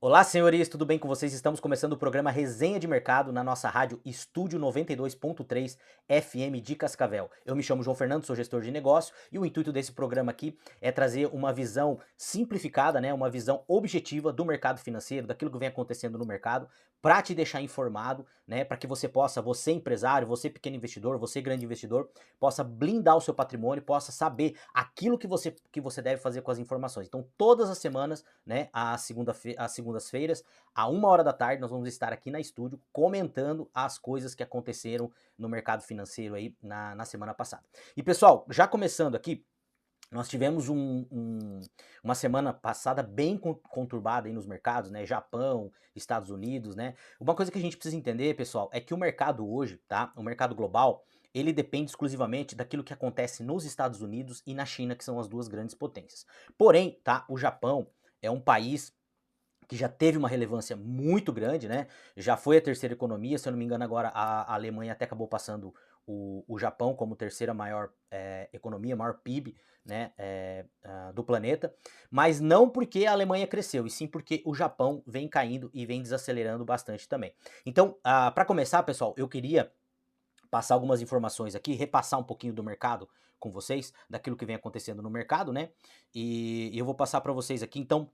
Olá, senhores, tudo bem com vocês? Estamos começando o programa Resenha de Mercado na nossa rádio Estúdio 92.3 FM de Cascavel. Eu me chamo João Fernando, sou gestor de negócio e o intuito desse programa aqui é trazer uma visão simplificada, né, uma visão objetiva do mercado financeiro, daquilo que vem acontecendo no mercado, para te deixar informado, né, para que você possa, você empresário, você pequeno investidor, você grande investidor, possa blindar o seu patrimônio, possa saber aquilo que você deve fazer com as informações. Então, todas as semanas, né, às segundas-feiras, à 1 hora da tarde, nós vamos estar aqui na estúdio comentando as coisas que aconteceram no mercado financeiro aí na semana passada. E pessoal, já começando aqui, nós tivemos uma semana passada bem conturbada aí nos mercados, né? Japão, Estados Unidos, né? Uma coisa que a gente precisa entender, pessoal, é que o mercado hoje, tá? O mercado global, ele depende exclusivamente daquilo que acontece nos Estados Unidos e na China, que são as duas grandes potências. Porém, tá? O Japão é um país que já teve uma relevância muito grande, né? Já foi a terceira economia, se eu não me engano, agora a Alemanha até acabou passando o Japão como terceira maior economia, maior PIB, né, do planeta, mas não porque a Alemanha cresceu, e sim porque o Japão vem caindo e vem desacelerando bastante também. Então, para começar, pessoal, eu queria passar algumas informações aqui, repassar um pouquinho do mercado com vocês, daquilo que vem acontecendo no mercado, né? E eu vou passar para vocês aqui, então,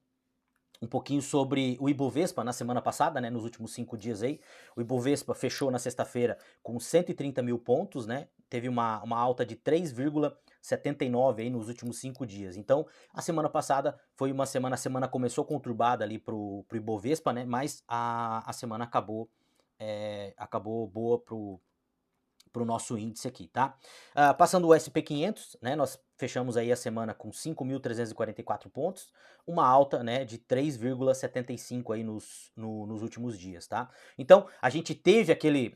um pouquinho sobre o Ibovespa na semana passada, né, nos últimos 5 dias aí. O Ibovespa fechou na sexta-feira com 130 mil pontos, né? Teve uma alta de 3,79 aí nos últimos 5 dias. Então, a semana passada foi a semana começou conturbada ali pro Ibovespa, né? Mas a semana acabou boa pro nosso índice aqui, tá? Passando o SP500, né, nós fechamos aí a semana com 5.344 pontos, uma alta, né, de 3,75 aí nos últimos dias, tá? Então, a gente teve aquele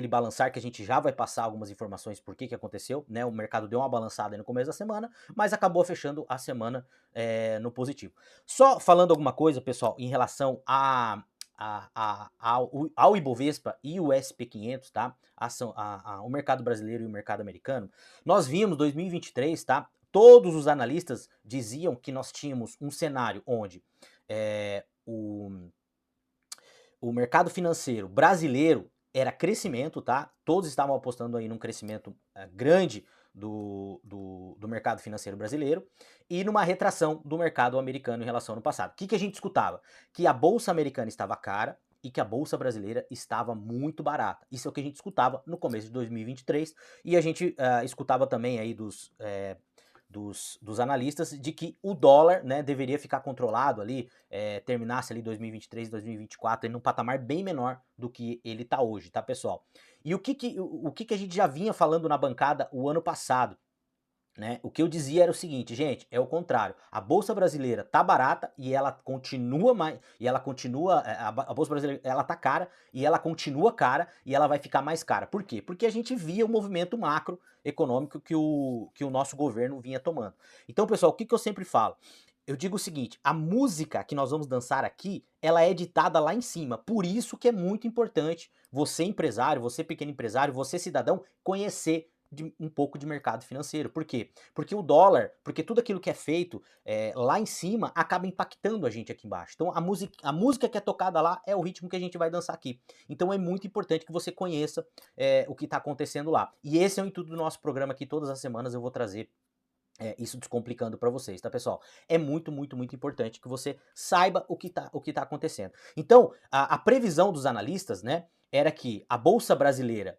balançar que a gente já vai passar algumas informações por que aconteceu, né? O mercado deu uma balançada aí no começo da semana, mas acabou fechando a semana no positivo. Só falando alguma coisa, pessoal, em relação ao Ibovespa e o SP500, tá? O mercado brasileiro e o mercado americano, nós vimos 2023, tá? Todos os analistas diziam que nós tínhamos um cenário onde é, o mercado financeiro brasileiro era crescimento, tá? Todos estavam apostando aí num crescimento grande do mercado financeiro brasileiro e numa retração do mercado americano em relação ao ano passado. O que a gente escutava? Que a bolsa americana estava cara e que a bolsa brasileira estava muito barata. Isso é o que a gente escutava no começo de 2023 e a gente escutava também aí dos analistas de que o dólar, né, deveria ficar controlado ali, terminasse ali 2023, 2024 em um patamar bem menor do que ele está hoje, tá, pessoal? E o que a gente já vinha falando na bancada o ano passado, né? O que eu dizia era o seguinte, gente, é o contrário. A bolsa brasileira tá barata e ela continua mais e ela continua a bolsa brasileira ela tá cara e ela continua cara e ela vai ficar mais cara. Por quê? Porque a gente via o movimento macroeconômico que o nosso governo vinha tomando. Então, pessoal, o que eu sempre falo? Eu digo o seguinte, a música que nós vamos dançar aqui, ela é ditada lá em cima. Por isso que é muito importante você empresário, você pequeno empresário, você cidadão, conhecer um pouco de mercado financeiro. Por quê? Porque o dólar, porque tudo aquilo que é feito lá em cima acaba impactando a gente aqui embaixo. Então a música que é tocada lá é o ritmo que a gente vai dançar aqui. Então é muito importante que você conheça o que está acontecendo lá. E esse é o intuito do nosso programa aqui. Todas as semanas eu vou trazer isso descomplicando para vocês, tá, pessoal? É muito, muito, muito importante que você saiba o que tá acontecendo. Então, a previsão dos analistas, né, era que a bolsa brasileira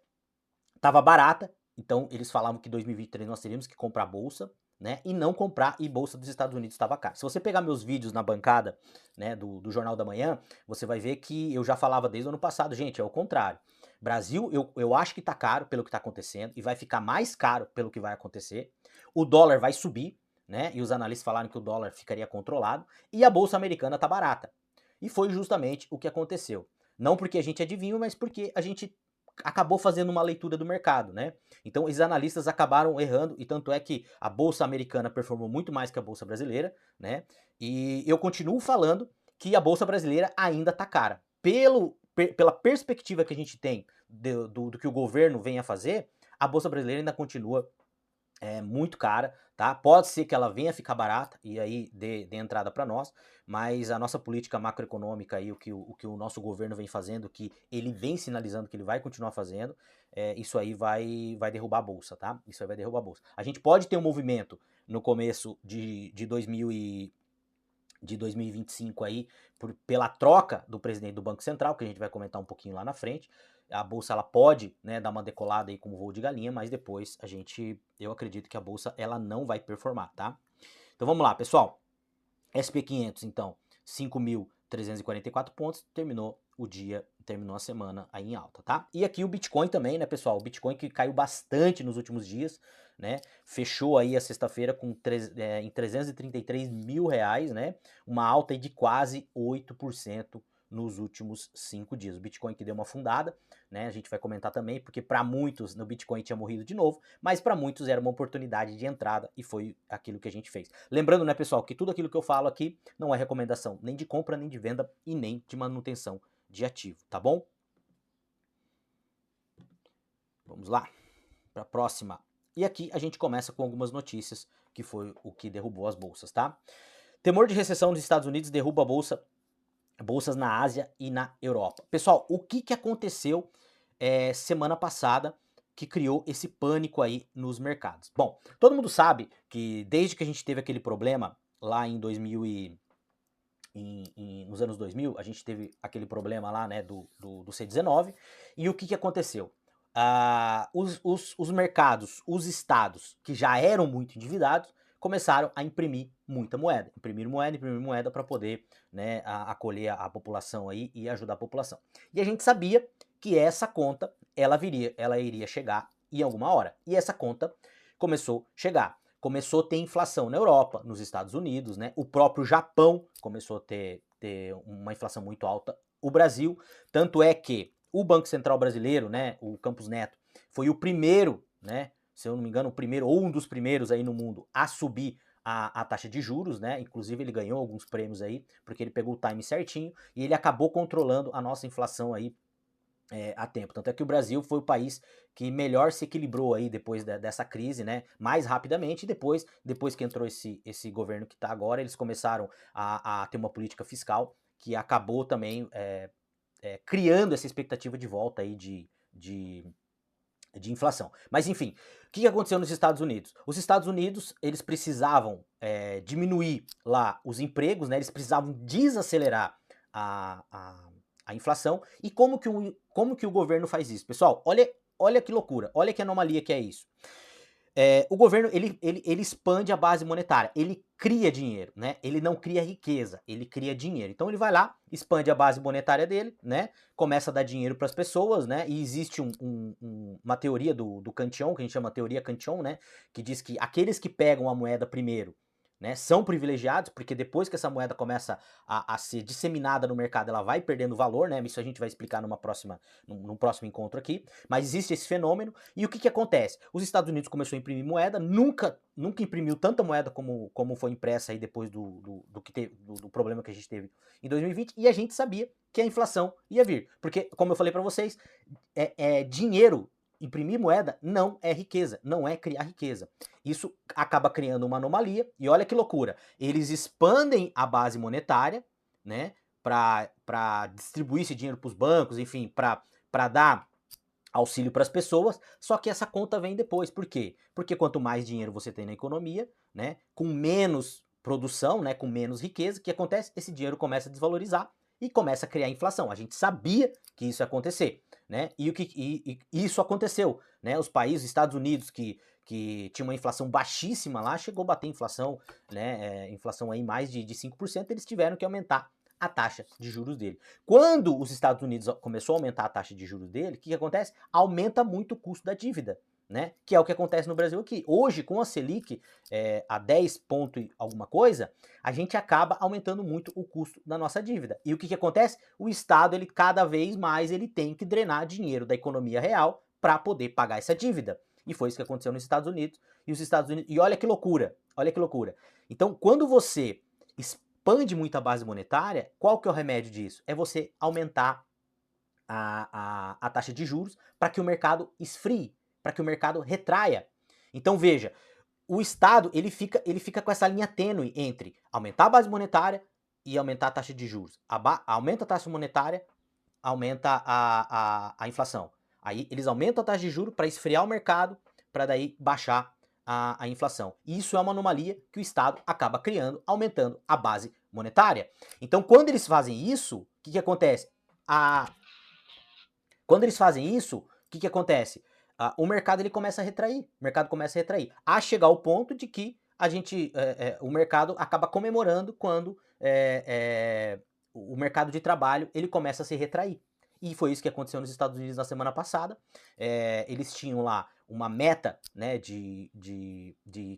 estava barata, então eles falavam que em 2023 nós teríamos que comprar bolsa, né, e não comprar e bolsa dos Estados Unidos estava cara. Se você pegar meus vídeos na bancada, né, do Jornal da Manhã, você vai ver que eu já falava desde o ano passado, gente, é o contrário. Brasil, eu acho que tá caro pelo que tá acontecendo e vai ficar mais caro pelo que vai acontecer. O dólar vai subir, né, e os analistas falaram que o dólar ficaria controlado e a bolsa americana tá barata. E foi justamente o que aconteceu. Não porque a gente adivinha, mas porque a gente acabou fazendo uma leitura do mercado, né? Então, os analistas acabaram errando, e tanto é que a bolsa americana performou muito mais que a bolsa brasileira, né? E eu continuo falando que a bolsa brasileira ainda tá cara. Pela perspectiva que a gente tem do que o governo vem a fazer, a bolsa brasileira ainda continua é muito cara, tá? Pode ser que ela venha ficar barata e aí dê entrada para nós, mas a nossa política macroeconômica aí, o que o nosso governo vem fazendo, que ele vem sinalizando que ele vai continuar fazendo, isso aí vai derrubar a bolsa, tá? Isso aí vai derrubar a bolsa. A gente pode ter um movimento no começo de 2025 aí, pela troca do presidente do Banco Central, que a gente vai comentar um pouquinho lá na frente. A bolsa ela pode, né, dar uma decolada aí com voo de galinha, mas depois eu acredito que a bolsa ela não vai performar, tá? Então vamos lá, pessoal. SP500 então, 5.344 pontos, terminou a semana aí em alta, tá? E aqui o Bitcoin também, né, pessoal? O Bitcoin que caiu bastante nos últimos dias, né? Fechou aí a sexta-feira em 333 mil reais, né? Uma alta aí de quase 8% nos últimos 5 dias. O Bitcoin que deu uma afundada, né? A gente vai comentar também, porque para muitos no Bitcoin tinha morrido de novo, mas para muitos era uma oportunidade de entrada e foi aquilo que a gente fez. Lembrando, né, pessoal, que tudo aquilo que eu falo aqui não é recomendação nem de compra, nem de venda e nem de manutenção de ativo, tá bom? Vamos lá para a próxima. E aqui a gente começa com algumas notícias que foi o que derrubou as bolsas, tá? Temor de recessão nos Estados Unidos derruba bolsas na Ásia e na Europa. Pessoal, o que aconteceu semana passada que criou esse pânico aí nos mercados? Bom, todo mundo sabe que desde que a gente teve aquele problema lá em 2000 nos anos 2000, a gente teve aquele problema lá, né, do C19, e o que aconteceu? Os mercados, os estados que já eram muito endividados, começaram a imprimir moeda para poder, né, acolher a população aí e ajudar a população. E a gente sabia que essa conta, ela iria chegar em alguma hora, e essa conta começou a chegar. Começou a ter inflação na Europa, nos Estados Unidos, né? O próprio Japão começou a ter uma inflação muito alta. O Brasil, tanto é que o Banco Central brasileiro, né, o Campos Neto, foi o primeiro, né, se eu não me engano, o primeiro ou um dos primeiros aí no mundo a subir a taxa de juros, né? Inclusive ele ganhou alguns prêmios aí, porque ele pegou o time certinho e ele acabou controlando a nossa inflação aí a tempo. Tanto é que o Brasil foi o país que melhor se equilibrou aí depois dessa crise, né? Mais rapidamente. E depois que entrou esse governo que está agora, eles começaram a ter uma política fiscal que acabou também criando essa expectativa de volta aí de inflação. Mas enfim, o que aconteceu nos Estados Unidos? Os Estados Unidos, eles precisavam diminuir lá os empregos, né? Eles precisavam desacelerar a, a, a inflação. E como que o governo faz isso? Pessoal, olha que loucura, olha que anomalia que é isso. O governo ele expande a base monetária, ele cria dinheiro, né? Ele não cria riqueza, ele cria dinheiro. Então ele vai lá, expande a base monetária dele, né? Começa a dar dinheiro para as pessoas, né? E existe uma teoria do Cantillon, que a gente chama teoria Cantillon, né? Que diz que aqueles que pegam a moeda primeiro, né, são privilegiados, porque depois que essa moeda começa a ser disseminada no mercado, ela vai perdendo valor, né? Isso a gente vai explicar num próximo encontro aqui. Mas existe esse fenômeno. E o que acontece? Os Estados Unidos começou a imprimir moeda, nunca imprimiu tanta moeda como foi impressa aí depois do problema que a gente teve em 2020, e a gente sabia que a inflação ia vir. Porque, como eu falei para vocês, dinheiro, imprimir moeda não é riqueza, não é criar riqueza. Isso acaba criando uma anomalia, e olha que loucura, eles expandem a base monetária, né, para distribuir esse dinheiro para os bancos, enfim, para dar auxílio para as pessoas, só que essa conta vem depois. Por quê? Porque quanto mais dinheiro você tem na economia, né, com menos produção, né, com menos riqueza, o que acontece? Esse dinheiro começa a desvalorizar e começa a criar inflação. A gente sabia que isso ia acontecer, né? E isso aconteceu, né? Os países, Estados Unidos, que tinha uma inflação baixíssima lá, chegou a bater inflação, né? Inflação aí mais de 5%, eles tiveram que aumentar a taxa de juros dele. Quando os Estados Unidos começou a aumentar a taxa de juros dele, o que acontece? Aumenta muito o custo da dívida, né? Que é o que acontece no Brasil aqui. Hoje, com a Selic a 10 ponto e alguma coisa, a gente acaba aumentando muito o custo da nossa dívida. E o que acontece? O Estado, ele cada vez mais ele tem que drenar dinheiro da economia real para poder pagar essa dívida. E foi isso que aconteceu nos Estados Unidos. E olha que loucura, olha que loucura. Então, quando você expande muito a base monetária, qual que é o remédio disso? É você aumentar a taxa de juros para que o mercado esfrie, para que o mercado retraia. Então veja, o Estado ele fica com essa linha tênue entre aumentar a base monetária e aumentar a taxa de juros. Aumenta a taxa monetária, aumenta a inflação. Aí eles aumentam a taxa de juros para esfriar o mercado, para daí baixar a inflação. E isso é uma anomalia que o Estado acaba criando, aumentando a base monetária. Então, quando eles fazem isso, o que acontece? Quando eles fazem isso, o que acontece? O mercado ele começa a retrair. O mercado começa a retrair. A chegar ao ponto de que o mercado acaba comemorando quando o mercado de trabalho ele começa a se retrair. E foi isso que aconteceu nos Estados Unidos na semana passada. Eles tinham lá uma meta, né, de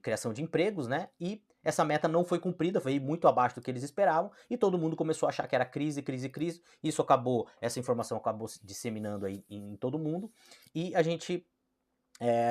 criação de empregos, né, e essa meta não foi cumprida, foi muito abaixo do que eles esperavam, e todo mundo começou a achar que era crise, crise, crise. Essa informação acabou se disseminando aí em todo mundo, e a gente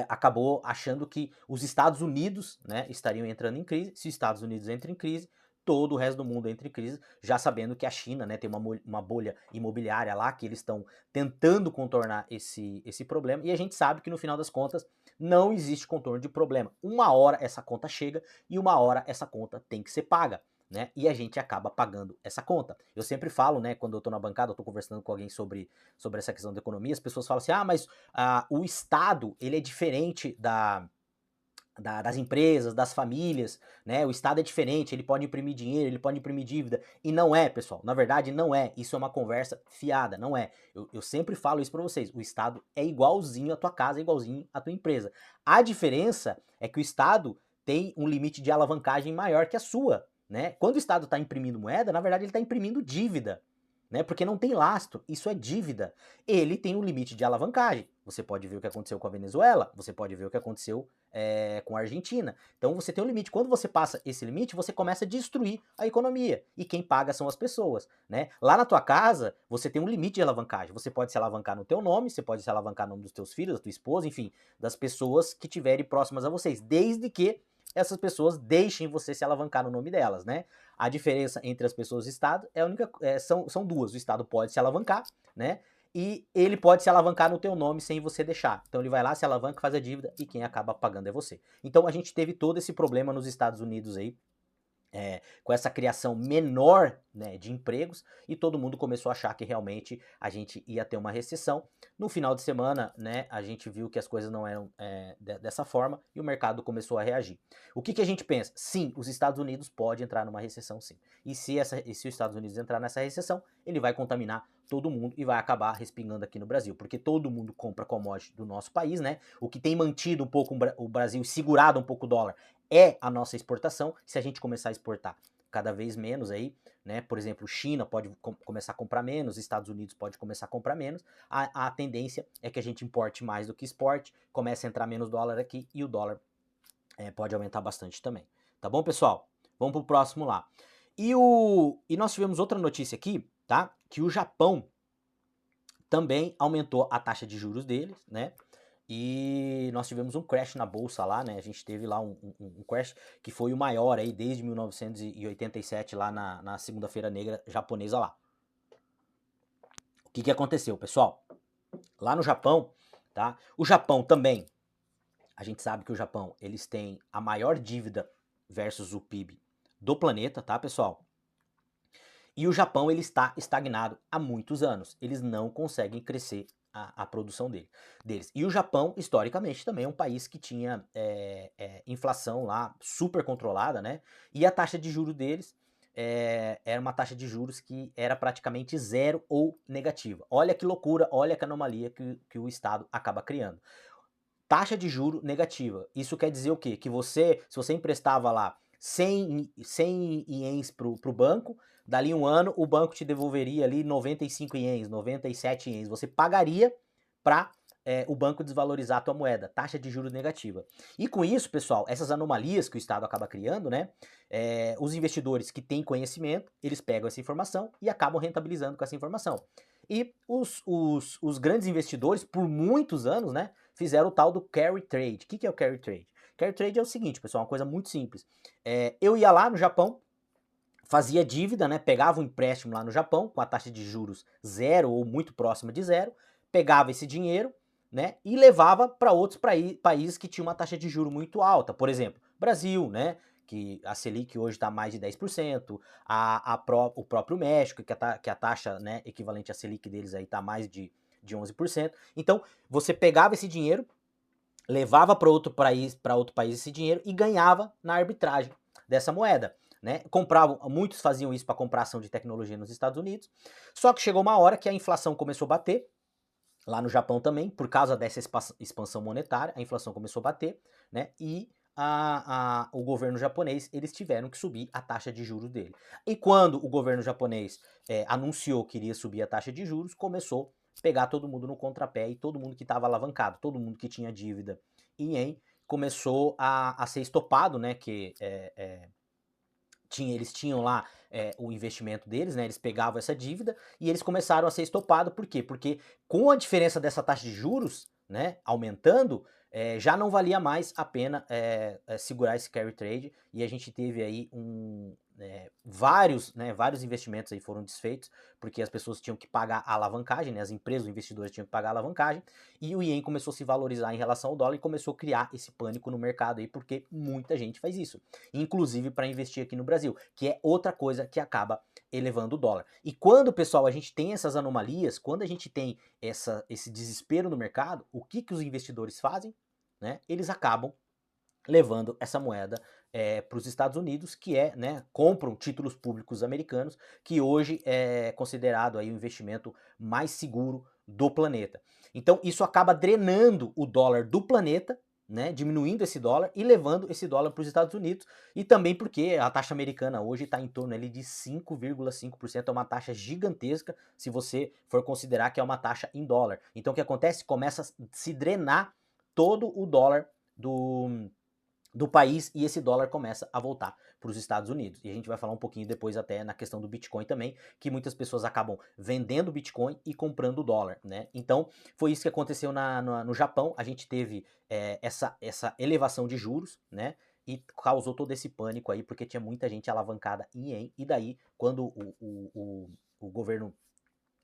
acabou achando que os Estados Unidos, né, estariam entrando em crise. Se os Estados Unidos entram em crise, todo o resto do mundo entra em crise, já sabendo que a China, né, tem uma bolha imobiliária lá, que eles estão tentando contornar esse problema, e a gente sabe que no final das contas não existe contorno de problema. Uma hora essa conta chega e uma hora essa conta tem que ser paga. Né? E a gente acaba pagando essa conta. Eu sempre falo, né, quando eu tô na bancada, eu tô conversando com alguém sobre essa questão da economia, as pessoas falam assim, mas o Estado, ele é diferente das empresas, das famílias, né? O Estado é diferente, ele pode imprimir dinheiro, ele pode imprimir dívida. E não é, pessoal. Na verdade, não é. Isso é uma conversa fiada, não é. Eu sempre falo isso pra vocês. O Estado é igualzinho à tua casa, é igualzinho à tua empresa. A diferença é que o Estado tem um limite de alavancagem maior que a sua, né? Quando o Estado está imprimindo moeda, na verdade ele está imprimindo dívida, né? Porque não tem lastro, isso é dívida. Ele tem um limite de alavancagem. Você pode ver o que aconteceu com a Venezuela, você pode ver o que aconteceu com a Argentina. Então você tem um limite. Quando você passa esse limite, você começa a destruir a economia. E quem paga são as pessoas, né? Lá na tua casa, você tem um limite de alavancagem. Você pode se alavancar no teu nome, você pode se alavancar no nome dos teus filhos, da tua esposa, enfim, das pessoas que estiverem próximas a vocês, desde que essas pessoas deixem você se alavancar no nome delas, né? A diferença entre as pessoas e o Estado são duas. O Estado pode se alavancar, né? E ele pode se alavancar no teu nome sem você deixar. Então ele vai lá, se alavanca, faz a dívida e quem acaba pagando é você. Então a gente teve todo esse problema nos Estados Unidos aí, com essa criação menor, né, de empregos, e todo mundo começou a achar que realmente a gente ia ter uma recessão. No final de semana, né, a gente viu que as coisas não eram dessa forma e o mercado começou a reagir. O que a gente pensa? Sim, os Estados Unidos podem entrar numa recessão, sim. E se os Estados Unidos entrar nessa recessão, ele vai contaminar todo mundo e vai acabar respingando aqui no Brasil, porque todo mundo compra commodity do nosso país, né? O que tem mantido um pouco o Brasil, segurado um pouco o dólar, é a nossa exportação. Se a gente começar a exportar cada vez menos aí, né? Por exemplo, China pode começar a comprar menos, Estados Unidos pode começar a comprar menos, a tendência é que a gente importe mais do que exporte, comece a entrar menos dólar aqui e o dólar pode aumentar bastante também. Tá bom, pessoal? Vamos pro próximo lá. E nós tivemos outra notícia aqui, tá? Que o Japão também aumentou a taxa de juros deles, né? E nós tivemos um crash na bolsa lá, né? A gente teve lá um crash que foi o maior aí desde 1987 lá na Segunda-feira Negra japonesa lá. O que aconteceu, pessoal? Lá no Japão, tá? O Japão também, a gente sabe que o Japão, eles têm a maior dívida versus o PIB do planeta, tá, pessoal? E o Japão, ele está estagnado há muitos anos. Eles não conseguem crescer a produção deles. E o Japão, historicamente, também é um país que tinha inflação lá super controlada, né? E a taxa de juros deles era uma taxa de juros que era praticamente zero ou negativa. Olha que loucura, olha que anomalia que o Estado acaba criando. Taxa de juro negativa. Isso quer dizer o quê? Que se você emprestava lá 100 ienes pro banco, dali um ano o banco te devolveria ali 95 ienes, 97 ienes. Você pagaria para o banco desvalorizar a tua moeda. Taxa de juros negativa. E com isso, pessoal, essas anomalias que o Estado acaba criando, né? Os investidores que têm conhecimento, eles pegam essa informação e acabam rentabilizando com essa informação. E os grandes investidores, por muitos anos, né, fizeram o tal do carry trade. O que é o carry trade? Carry trade é o seguinte, pessoal, uma coisa muito simples. Eu ia lá no Japão, fazia dívida, né, pegava um empréstimo lá no Japão, com a taxa de juros zero ou muito próxima de zero, pegava esse dinheiro, né, e levava para outros países que tinham uma taxa de juros muito alta. Por exemplo, Brasil, né? Que a Selic hoje está mais de 10%, o próprio México, que a taxa, né, equivalente à Selic deles aí está mais de 11%. Então, você pegava esse dinheiro, levava para outro país esse dinheiro e ganhava na arbitragem dessa moeda. Né? Muitos faziam isso para comprar ação de tecnologia nos Estados Unidos, só que chegou uma hora que a inflação começou a bater, lá no Japão também, por causa dessa expansão monetária, a inflação começou a bater, né? E o governo japonês, eles tiveram que subir a taxa de juros dele. E quando o governo japonês anunciou que iria subir a taxa de juros, começou a pegar todo mundo no contrapé e todo mundo que estava alavancado, todo mundo que tinha dívida em ien, começou a ser estopado, né? Eles tinham lá o investimento deles, né? Eles pegavam essa dívida e eles começaram a ser estopados. Por quê? Porque com a diferença dessa taxa de juros, né, aumentando, já não valia mais a pena segurar esse carry trade, e a gente teve aí vários investimentos aí foram desfeitos, porque as pessoas tinham que pagar a alavancagem, né, as empresas, os investidores tinham que pagar a alavancagem, e o ien começou a se valorizar em relação ao dólar e começou a criar esse pânico no mercado aí, porque muita gente faz isso, inclusive para investir aqui no Brasil, que é outra coisa que acaba elevando o dólar. E quando, pessoal, a gente tem essas anomalias, quando a gente tem esse desespero no mercado, o que os investidores fazem? Né? Eles acabam levando essa moeda para os Estados Unidos, que né, compram títulos públicos americanos, que hoje é considerado aí o investimento mais seguro do planeta. Então isso acaba drenando o dólar do planeta, né, diminuindo esse dólar e levando esse dólar para os Estados Unidos, e também porque a taxa americana hoje está em torno ali de 5,5%, é uma taxa gigantesca se você for considerar que é uma taxa em dólar. Então o que acontece? Começa a se drenar todo o dólar do país, e esse dólar começa a voltar para os Estados Unidos. E a gente vai falar um pouquinho depois até na questão do Bitcoin também, que muitas pessoas acabam vendendo Bitcoin e comprando dólar, né? Então, foi isso que aconteceu no Japão. A gente teve essa elevação de juros, né? E causou todo esse pânico aí, porque tinha muita gente alavancada em ien, e daí, quando o governo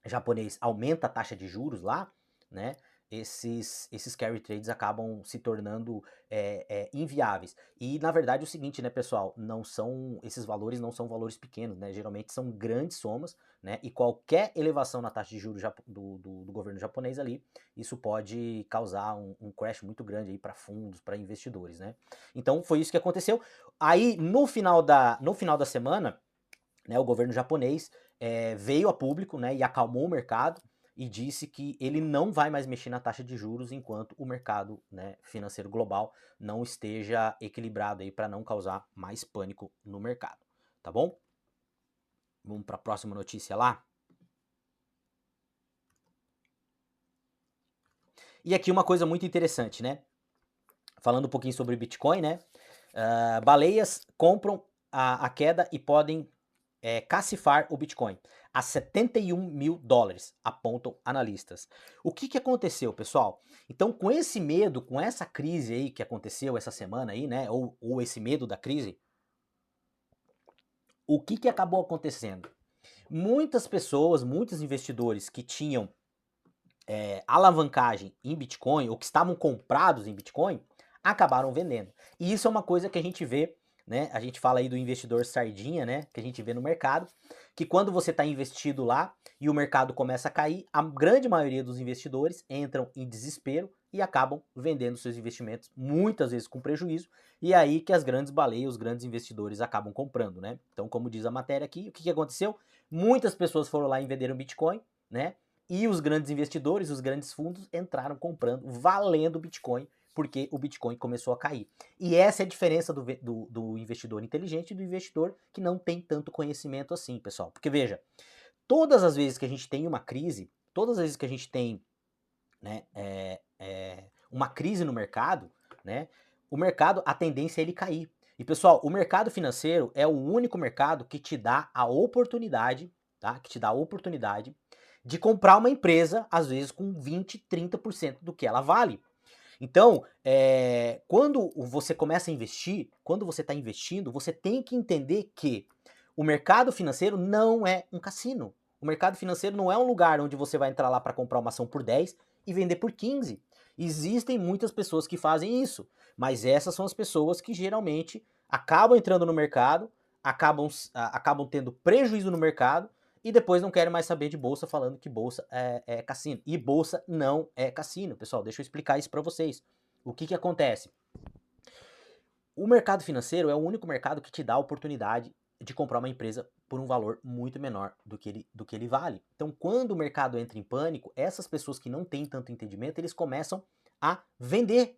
japonês aumenta a taxa de juros lá, né? Esses carry trades acabam se tornando inviáveis. E na verdade é o seguinte, né, pessoal, esses valores não são valores pequenos, né? Geralmente são grandes somas, né? E qualquer elevação na taxa de juros do governo japonês ali, isso pode causar um crash muito grande aí para fundos, para investidores, né? Então foi isso que aconteceu. Aí no final da semana, né, o governo japonês veio a público, né, e acalmou o mercado e disse que ele não vai mais mexer na taxa de juros enquanto o mercado, né, financeiro global não esteja equilibrado aí, para não causar mais pânico no mercado, tá bom? Vamos para a próxima notícia lá. E aqui uma coisa muito interessante, né? Falando um pouquinho sobre Bitcoin, né? Baleias compram a queda e podem cacifar o Bitcoin a 71 mil dólares, apontam analistas. O que aconteceu, pessoal? Então, com esse medo, com essa crise aí que aconteceu essa semana aí, né, ou esse medo da crise, o que acabou acontecendo? Muitas pessoas, muitos investidores que tinham alavancagem em Bitcoin, ou que estavam comprados em Bitcoin, acabaram vendendo. E isso é uma coisa que a gente vê, né? A gente fala aí do investidor sardinha, né? Que a gente vê no mercado, que quando você está investido lá e o mercado começa a cair, a grande maioria dos investidores entram em desespero e acabam vendendo seus investimentos, muitas vezes com prejuízo, e é aí que as grandes baleias, os grandes investidores acabam comprando, né? Então, como diz a matéria aqui, o que aconteceu? Muitas pessoas foram lá e venderam Bitcoin, né? E os grandes investidores, os grandes fundos entraram comprando, valendo Bitcoin, porque o Bitcoin começou a cair. E essa é a diferença do investidor inteligente e do investidor que não tem tanto conhecimento assim, pessoal. Porque veja, todas as vezes que a gente tem uma crise, todas as vezes que a gente tem, né, uma crise no mercado, né, o mercado, a tendência é ele cair. E pessoal, o mercado financeiro é o único mercado que te dá a oportunidade, tá? Que te dá a oportunidade de comprar uma empresa, às vezes com 20, 30% do que ela vale. Então, quando você começa a investir, quando você está investindo, você tem que entender que o mercado financeiro não é um cassino. O mercado financeiro não é um lugar onde você vai entrar lá para comprar uma ação por 10 e vender por 15. Existem muitas pessoas que fazem isso, mas essas são as pessoas que geralmente acabam entrando no mercado, acabam tendo prejuízo no mercado e depois não querem mais saber de bolsa, falando que bolsa é cassino. E bolsa não é cassino, pessoal. Deixa eu explicar isso para vocês. O que acontece? O mercado financeiro é o único mercado que te dá a oportunidade de comprar uma empresa por um valor muito menor do que ele vale. Então, quando o mercado entra em pânico, essas pessoas que não têm tanto entendimento, eles começam a vender,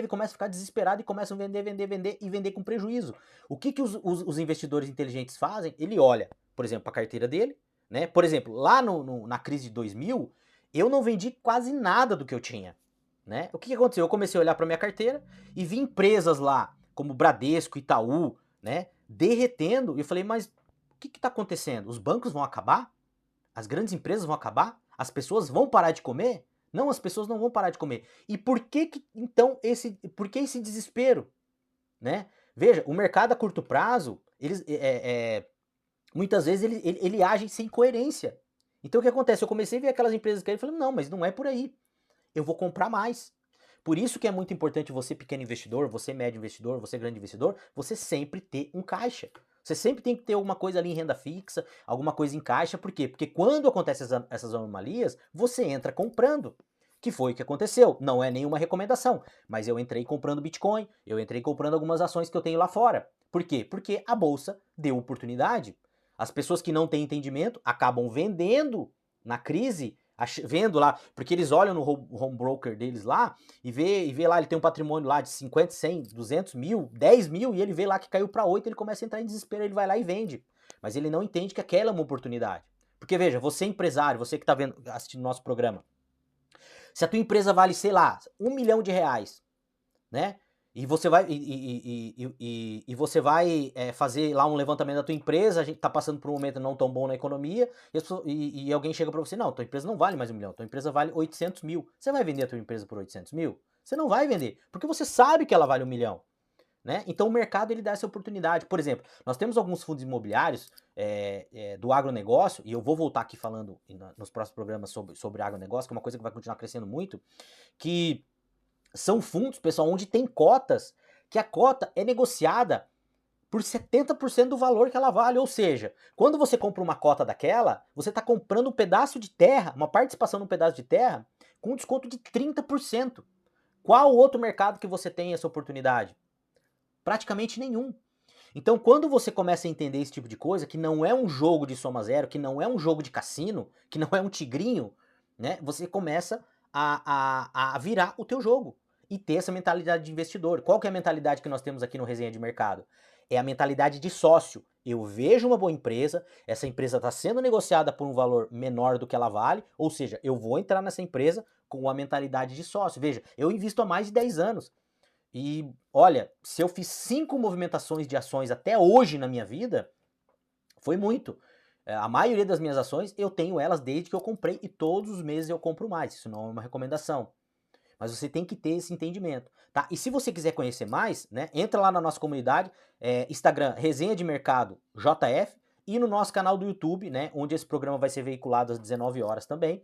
começam a ficar desesperados e começam a vender e vender com prejuízo. O que os investidores inteligentes fazem? Ele olha, por exemplo, a carteira dele, né? Por exemplo, lá na crise de 2000, eu não vendi quase nada do que eu tinha, né? O que aconteceu? Eu comecei a olhar para minha carteira e vi empresas lá, como Bradesco, Itaú, né, derretendo, e eu falei, mas o que está acontecendo? Os bancos vão acabar? As grandes empresas vão acabar? As pessoas vão parar de comer? Não, as pessoas não vão parar de comer. E por que então por que esse desespero, né? Veja, o mercado a curto prazo, muitas vezes ele age sem coerência. Então o que acontece? Eu comecei a ver aquelas empresas que eu falei, não, mas não é por aí. Eu vou comprar mais. Por isso que é muito importante você, pequeno investidor, você, médio investidor, você, grande investidor, você sempre ter um caixa. Você sempre tem que ter alguma coisa ali em renda fixa, alguma coisa em caixa. Por quê? Porque quando acontecem essas anomalias, você entra comprando. Que foi o que aconteceu. Não é nenhuma recomendação, mas eu entrei comprando Bitcoin, eu entrei comprando algumas ações que eu tenho lá fora. Por quê? Porque a bolsa deu oportunidade. As pessoas que não têm entendimento acabam vendendo na crise, vendo lá, porque eles olham no home broker deles lá e vê lá, ele tem um patrimônio lá de 50, 100, 200 mil, 10 mil, e ele vê lá que caiu para 8, ele começa a entrar em desespero, ele vai lá e vende. Mas ele não entende que aquela é uma oportunidade. Porque veja, você é empresário, você que está assistindo nosso programa, se a tua empresa vale, sei lá, R$ 1 milhão, né? E você vai, você vai fazer lá um levantamento da tua empresa, a gente está passando por um momento não tão bom na economia, e alguém chega para você, não, tua empresa não vale mais 1 milhão, tua empresa vale 800 mil. Você vai vender a tua empresa por 800 mil? Você não vai vender, porque você sabe que ela vale 1 milhão. Né? Então o mercado ele dá essa oportunidade. Por exemplo, nós temos alguns fundos imobiliários do agronegócio, e eu vou voltar aqui falando nos próximos programas sobre agronegócio, que é uma coisa que vai continuar crescendo muito, que são fundos, pessoal, onde tem cotas, que a cota é negociada por 70% do valor que ela vale. Ou seja, quando você compra uma cota daquela, você está comprando um pedaço de terra, uma participação num pedaço de terra, com um desconto de 30%. Qual outro mercado que você tem essa oportunidade? Praticamente nenhum. Então, quando você começa a entender esse tipo de coisa, que não é um jogo de soma zero, que não é um jogo de cassino, que não é um tigrinho, né? Você começa a virar o teu jogo e ter essa mentalidade de investidor. Qual que é a mentalidade que nós temos aqui no Resenha de Mercado? É a mentalidade de sócio. Eu vejo uma boa empresa, essa empresa está sendo negociada por um valor menor do que ela vale, ou seja, eu vou entrar nessa empresa com a mentalidade de sócio. Veja, eu invisto há mais de 10 anos. E olha, se eu fiz 5 movimentações de ações até hoje na minha vida, foi muito. A maioria das minhas ações eu tenho elas desde que eu comprei e todos os meses eu compro mais. Isso não é uma recomendação. Mas você tem que ter esse entendimento, tá? E se você quiser conhecer mais, né, entra lá na nossa comunidade, Instagram, Resenha de Mercado JF, e no nosso canal do YouTube, né, onde esse programa vai ser veiculado às 19 horas também,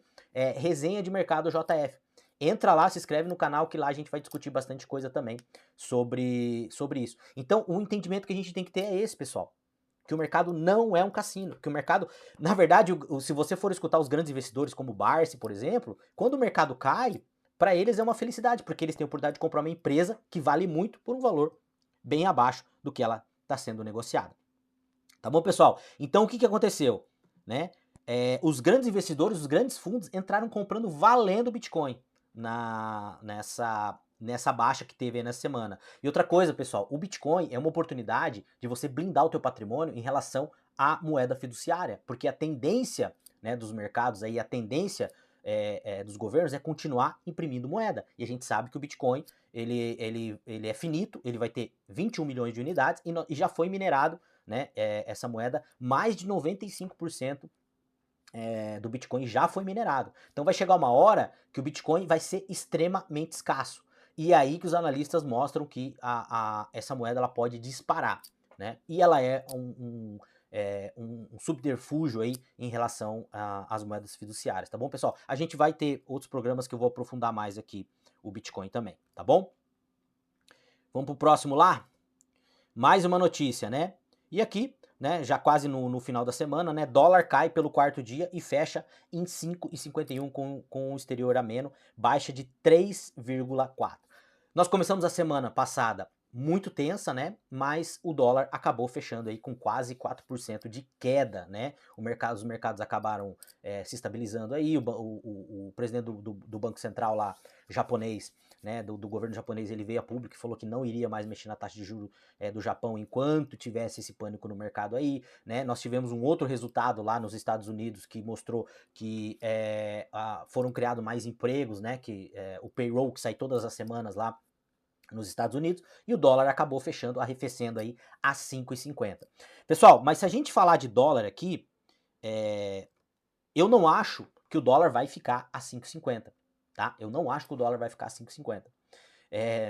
Resenha de Mercado JF. Entra lá, se inscreve no canal, que lá a gente vai discutir bastante coisa também sobre isso. Então, o entendimento que a gente tem que ter é esse, pessoal. Que o mercado não é um cassino. Que o mercado, na verdade, se você for escutar os grandes investidores, como o Barsi, por exemplo, quando o mercado cai, para eles é uma felicidade, porque eles têm a oportunidade de comprar uma empresa que vale muito por um valor bem abaixo do que ela está sendo negociada. Tá bom, pessoal? Então, o que aconteceu? Né? Os grandes investidores, os grandes fundos entraram comprando valendo Bitcoin nessa baixa que teve aí nessa semana. E outra coisa, pessoal, o Bitcoin é uma oportunidade de você blindar o teu patrimônio em relação à moeda fiduciária, porque a tendência, né, dos mercados aí, a tendência dos governos é continuar imprimindo moeda. E a gente sabe que o Bitcoin ele é finito, ele vai ter 21 milhões de unidades e já foi minerado, né, essa moeda, mais de 95% do Bitcoin já foi minerado. Então vai chegar uma hora que o Bitcoin vai ser extremamente escasso. E é aí que os analistas mostram que essa moeda ela pode disparar, né? E ela é um subterfúgio aí em relação às moedas fiduciárias, tá bom, pessoal? A gente vai ter outros programas que eu vou aprofundar mais aqui o Bitcoin também, tá bom? Vamos pro próximo lá? Mais uma notícia, né? E aqui, né, já quase no final da semana, né, dólar cai pelo quarto dia e fecha em 5,51 com o exterior ameno, baixa de 3,4. Nós começamos a semana passada muito tensa, né, mas o dólar acabou fechando aí com quase 4% de queda, né, os mercados acabaram se estabilizando aí, o presidente do Banco Central lá, japonês, né, do governo japonês, ele veio a público e falou que não iria mais mexer na taxa de juros do Japão enquanto tivesse esse pânico no mercado aí, né? Nós tivemos um outro resultado lá nos Estados Unidos que mostrou que foram criados mais empregos, né? Que o payroll que sai todas as semanas lá nos Estados Unidos, e o dólar acabou fechando, arrefecendo aí a 5,50. Pessoal, mas se a gente falar de dólar aqui, eu não acho que o dólar vai ficar a 5,50, tá? Eu não acho que o dólar vai ficar a 5,50.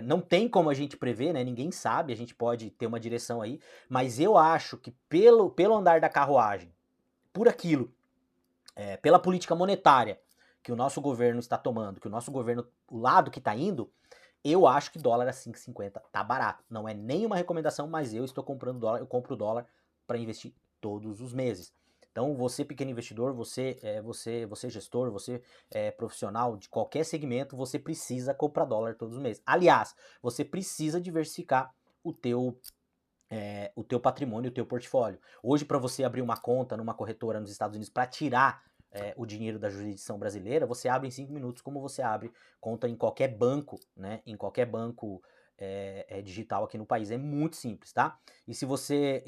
Não tem como a gente prever, né? Ninguém sabe, a gente pode ter uma direção aí, mas eu acho que pelo andar da carruagem, por aquilo, pela política monetária que o nosso governo está tomando, que o nosso governo, o lado que está indo, eu acho que dólar a 5,50 tá barato. Não é nenhuma recomendação, mas eu estou comprando dólar, eu compro dólar para investir todos os meses. Então, você pequeno investidor, você gestor, você profissional de qualquer segmento, você precisa comprar dólar todos os meses. Aliás, você precisa diversificar o teu patrimônio, o teu portfólio. Hoje, para você abrir uma conta numa corretora nos Estados Unidos para tirar o dinheiro da jurisdição brasileira, você abre em 5 minutos, como você abre conta em qualquer banco, né? Em qualquer banco digital aqui no país. É muito simples, tá? E se você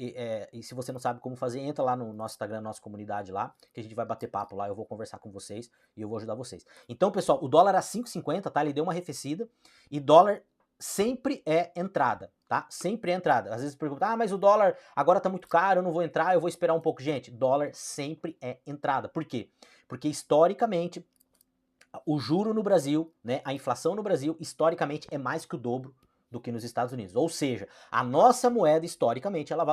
não sabe como fazer, entra lá no nosso Instagram, nossa comunidade lá, que a gente vai bater papo lá, eu vou conversar com vocês e eu vou ajudar vocês. Então, pessoal, o dólar a 5,50, tá? Ele deu uma arrefecida e dólar sempre é entrada, tá? Sempre é entrada. Às vezes pergunta, mas o dólar agora tá muito caro, eu não vou entrar, eu vou esperar um pouco. Gente, dólar sempre é entrada. Por quê? Porque historicamente o juro no Brasil, né, a inflação no Brasil, historicamente é mais que o dobro do que nos Estados Unidos. Ou seja, a nossa moeda, historicamente, ela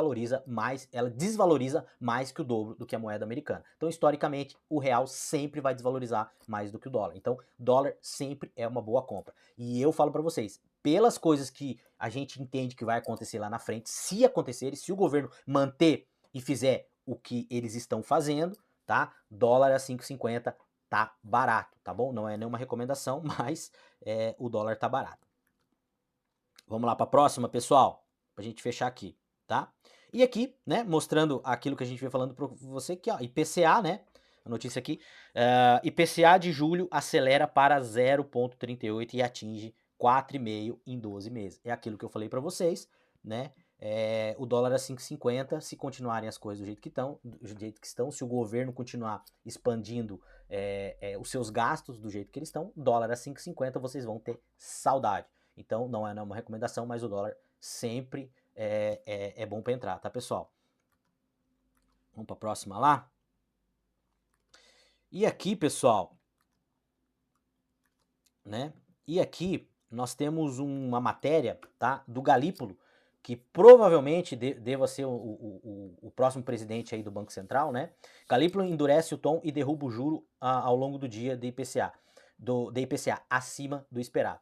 desvaloriza mais que o dobro do que a moeda americana. Então, historicamente, o real sempre vai desvalorizar mais do que o dólar. Então, dólar sempre é uma boa compra. E eu falo para vocês, pelas coisas que a gente entende que vai acontecer lá na frente, se acontecerem, se o governo manter e fizer o que eles estão fazendo, tá? Dólar a 5,50 tá barato, tá bom? Não é nenhuma recomendação, mas o dólar tá barato. Vamos lá para a próxima, pessoal, pra gente fechar aqui, tá? E aqui, né, mostrando aquilo que a gente vem falando para você aqui, ó, IPCA, né? A notícia aqui, IPCA de julho acelera para 0,38 e atinge 4,5 em 12 meses. É aquilo que eu falei para vocês, né? O dólar a 5,50, se continuarem as coisas do jeito que estão, se o governo continuar expandindo os seus gastos do jeito que eles estão, dólar a 5,50 vocês vão ter saudade. Então, não é uma recomendação, mas o dólar sempre é bom para entrar, tá, pessoal? Vamos para a próxima lá. E aqui, pessoal, né? E aqui nós temos uma matéria, tá, do Galípolo, que provavelmente deva ser o próximo presidente aí do Banco Central, né? Galípolo endurece o tom e derruba o juro ao longo do dia de IPCA, da IPCA acima do esperado.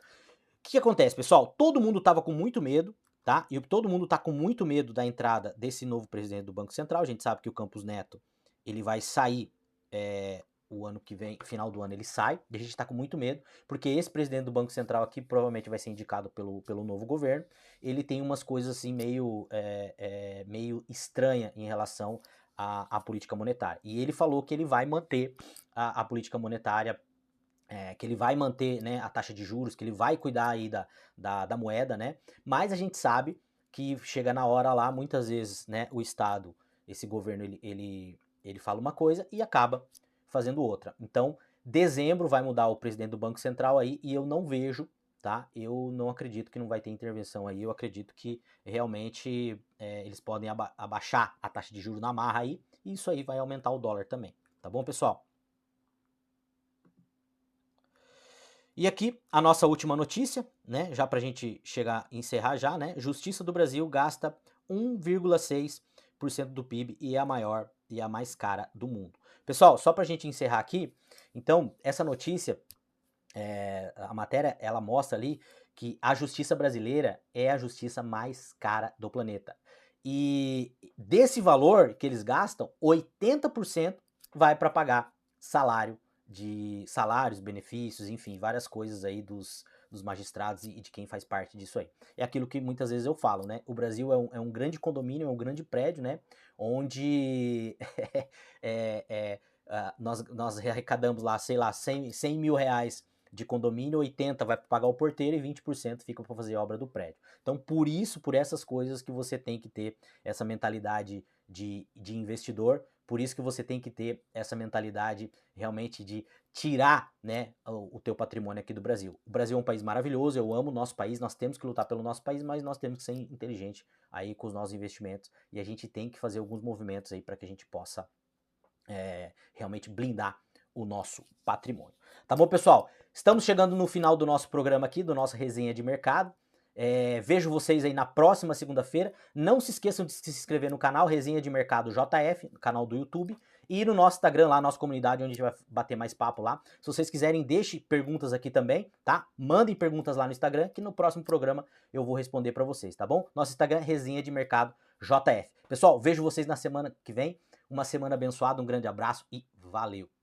O que acontece, pessoal? Todo mundo estava com muito medo, tá? E todo mundo está com muito medo da entrada desse novo presidente do Banco Central. A gente sabe que o Campos Neto ele vai sair o ano que vem, final do ano ele sai. E a gente está com muito medo, porque esse presidente do Banco Central aqui provavelmente vai ser indicado pelo novo governo. Ele tem umas coisas assim meio estranha em relação à política monetária. E ele falou que ele vai manter a política monetária, que ele vai manter, né, a taxa de juros, que ele vai cuidar aí da moeda, né? Mas a gente sabe que chega na hora lá, muitas vezes, né, o Estado, esse governo, ele fala uma coisa e acaba fazendo outra. Então, dezembro vai mudar o presidente do Banco Central aí e eu não vejo, tá? Eu não acredito que não vai ter intervenção aí, eu acredito que realmente eles podem abaixar a taxa de juros na marra aí e isso aí vai aumentar o dólar também, tá bom, pessoal? E aqui a nossa última notícia, né? Já para a gente encerrar já, né? Justiça do Brasil gasta 1,6% do PIB e é a maior e a mais cara do mundo. Pessoal, só para a gente encerrar aqui, então essa notícia a matéria ela mostra ali que a justiça brasileira é a justiça mais cara do planeta. E desse valor que eles gastam, 80% vai para pagar salários, benefícios, enfim, várias coisas aí dos magistrados e de quem faz parte disso aí. É aquilo que muitas vezes eu falo, né? O Brasil é um grande condomínio, é um grande prédio, né? Onde nós arrecadamos lá, sei lá, 100 mil reais de condomínio, 80 vai pagar o porteiro e 20% fica para fazer a obra do prédio. Então, por essas coisas que você tem que ter essa mentalidade de investidor, por isso que você tem que ter essa mentalidade realmente de tirar, né, o teu patrimônio aqui do Brasil. O Brasil é um país maravilhoso, eu amo o nosso país, nós temos que lutar pelo nosso país, mas nós temos que ser inteligente aí com os nossos investimentos e a gente tem que fazer alguns movimentos aí para que a gente possa realmente blindar o nosso patrimônio. Tá bom, pessoal? Estamos chegando no final do nosso programa aqui, do nosso resenha de mercado. Vejo vocês aí na próxima segunda-feira. Não se esqueçam de se inscrever no canal Resenha de Mercado JF, no canal do YouTube, e no nosso Instagram lá, nossa comunidade, onde a gente vai bater mais papo lá. Se vocês quiserem, deixe perguntas aqui também, tá? Mandem perguntas lá no Instagram, que no próximo programa eu vou responder para vocês, tá bom? Nosso Instagram é Resenha de Mercado JF. Pessoal, vejo vocês na semana que vem. Uma semana abençoada, um grande abraço e valeu!